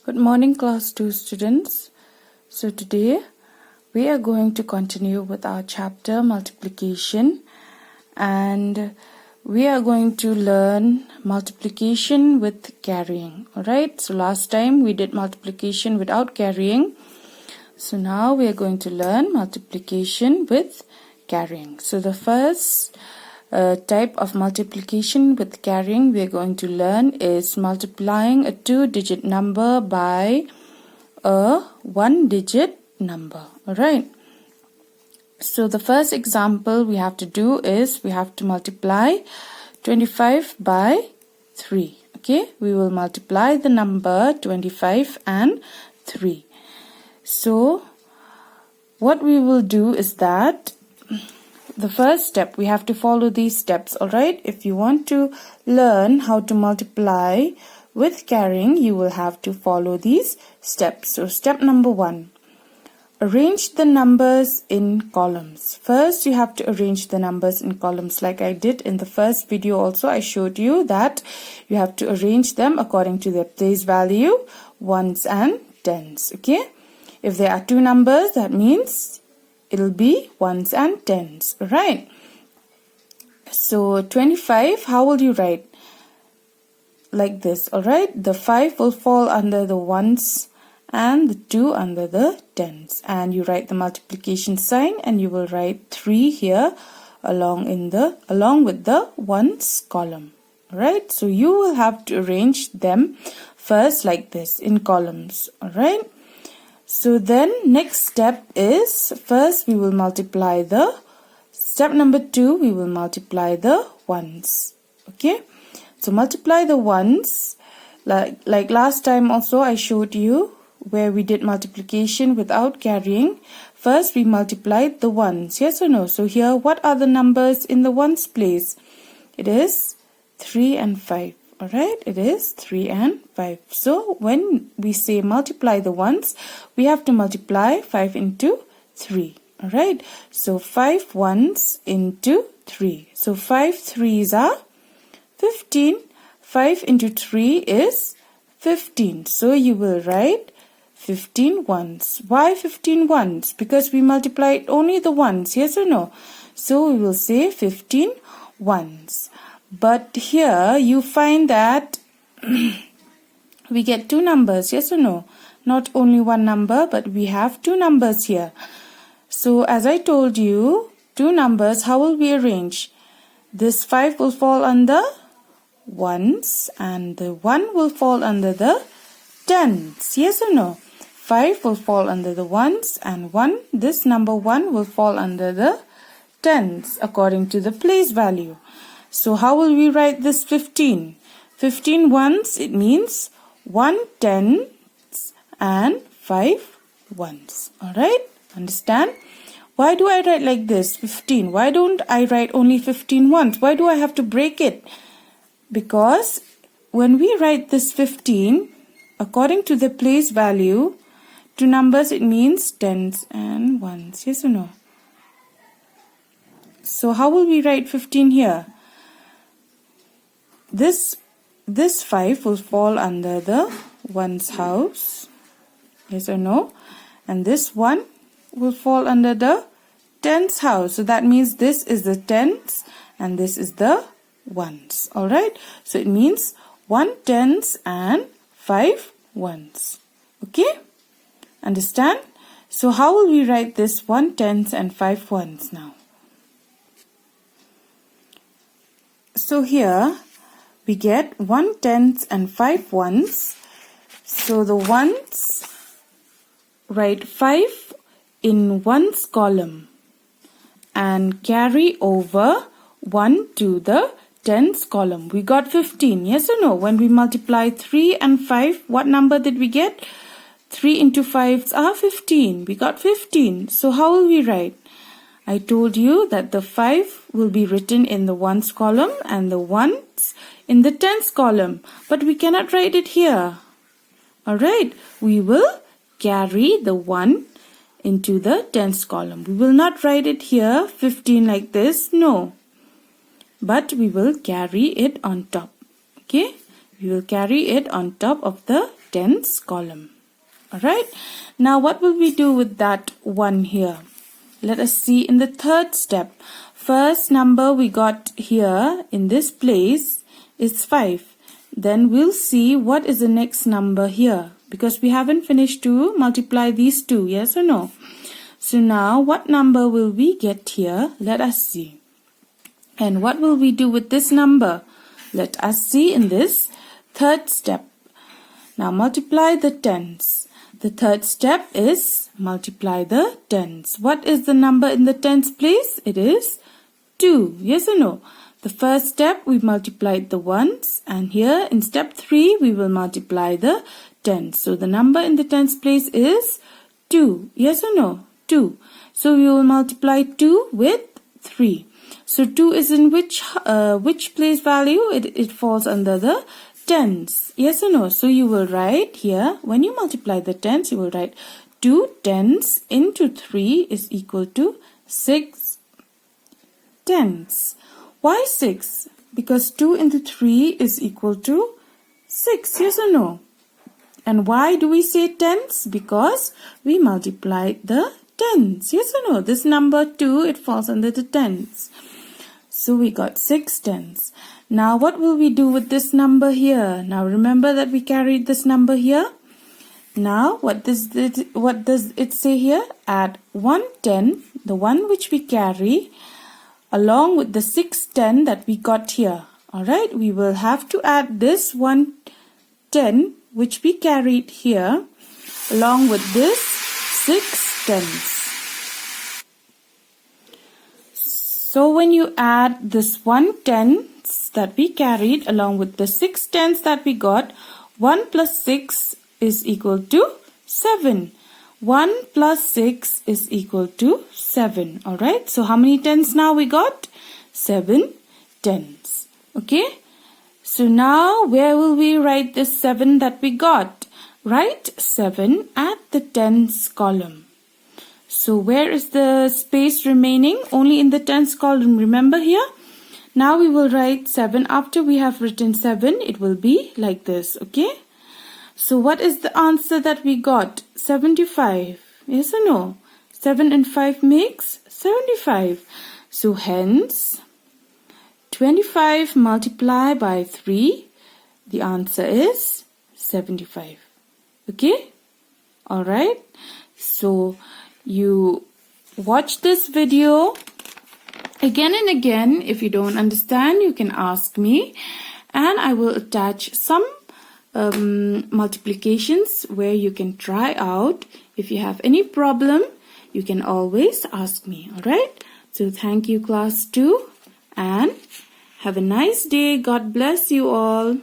Good morning, class 2 students. So today we are going to continue with our chapter multiplication, and we are going to learn multiplication with carrying. Alright, so last time we did multiplication without carrying. So now we are going to learn multiplication with carrying. So the first type of multiplication with carrying we are going to learn is multiplying a 2-digit number by a 1-digit number. Alright, so the first example we have to do is we have to multiply 25 by 3. Okay, we will multiply the number 25 and 3. So what we will do is that the first step, we have to follow these steps. Alright, if you want to learn how to multiply with carrying, you will have to follow these steps. So step number 1, arrange the numbers in columns. First you have to arrange the numbers in columns, like I did in the first video. Also I showed you that you have to arrange them according to their place value, ones and tens. Okay, if there are two numbers, that means it'll be ones and tens. Right, so 25, how will you write? Like this. Alright, the 5 will fall under the ones and the 2 under the tens, and you write the multiplication sign, and you will write 3 here along with the ones column. Alright, so you will have to arrange them first like this in columns. Alright, so then next step is, first we will multiply the, step number 2, we will multiply the ones. Okay, so multiply the ones like last time also I showed you where we did multiplication without carrying. First we multiplied the ones, yes or no? So here, what are the numbers in the ones place? It is 3 and 5. Alright, it is 3 and 5. So when we say multiply the ones, we have to multiply 5 into 3. Alright, so 5 ones into 3. So 5 threes are 15. 5 into 3 is 15. So you will write 15 ones. Why 15 ones? Because we multiplied only the ones, yes or no? So we will say 15 ones. But here you find that we get two numbers, yes or no? Not only one number, but we have two numbers here. So as I told you, two numbers, how will we arrange? This 5 will fall under ones and the 1 will fall under the tens, yes or no? 5 will fall under the ones and this number 1 will fall under the tens according to the place value. So how will we write this 15? 15 ones, it means 1 tens and 5 ones. Alright, understand? Why do I write like this, 15? Why don't I write only 15 ones? Why do I have to break it? Because when we write this 15, according to the place value, two numbers, it means tens and ones, yes or no? So how will we write 15 here? This 5 will fall under the ones house, yes or no? And this 1 will fall under the tens house. So that means this is the tens and this is the ones. Alright, so it means 1 tens and 5 ones. Okay, understand? So how will we write this 1 tens and 5 ones now? So here we get 1 tens and 5 ones. So the ones, write 5 in ones column and carry over 1 to the tens column. We got 15, yes or no? When we multiply 3 and 5, what number did we get? 3 into 5s are 15. We got 15. So how will we write? I told you that the 5 will be written in the ones column and the ones in the tens column. But we cannot write it here. Alright, we will carry the 1 into the tens column. We will not write it here, 15 like this, no. But we will carry it on top. Okay, We will carry it on top of the tens column. Alright, now what will we do with that 1 here? Let us see in the third step. First number we got here in this place is 5. Then we'll see what is the next number here, because we haven't finished to multiply these two, yes or no? So now what number will we get here? Let us see. And what will we do with this number? Let us see in this third step. Now multiply the tens. The third step is multiply the tens. What is the number in the tens place? It is 2. Yes or no? The first step we multiplied the ones, and here in step 3 we will multiply the tens. So the number in the tens place is 2. Yes or no? 2. So we will multiply 2 with 3. So 2 is in which place value? It falls under the tens. Yes or no? So you will write here, when you multiply the tens, you will write 2 tens into 3 is equal to 6 tens. Why 6? Because 2 into 3 is equal to 6. Yes or no? And why do we say tens? Because we multiplied the tens. Yes or no? This number 2, it falls under the tens. So we got 6 tens. Now what will we do with this number here? Now remember that we carried this number here. Now what does it say here? Add 1 10, the one which we carry, along with the 6 10 that we got here. Alright, we will have to add this 1 10 which we carried here along with this 6 tens. So when you add this 1 tens that we carried along with the 6 tens that we got, 1 plus 6 is equal to 7. 1 plus 6 is equal to 7. Alright, so how many tens now we got? 7 tens. Okay, so now where will we write this 7 that we got? Write 7 at the tens column. So where is the space remaining? Only in the tens column, remember here? Now we will write 7. After we have written 7, it will be like this, okay? So what is the answer that we got? 75. Yes or no? 7 and 5 makes 75. So hence, 25 multiplied by 3, the answer is 75. Okay? Alright. So you watch this video again and again. If you don't understand, you can ask me, and I will attach some multiplications where you can try out. If you have any problem, you can always ask me. Alright, so thank you class 2, and have a nice day. God bless you all.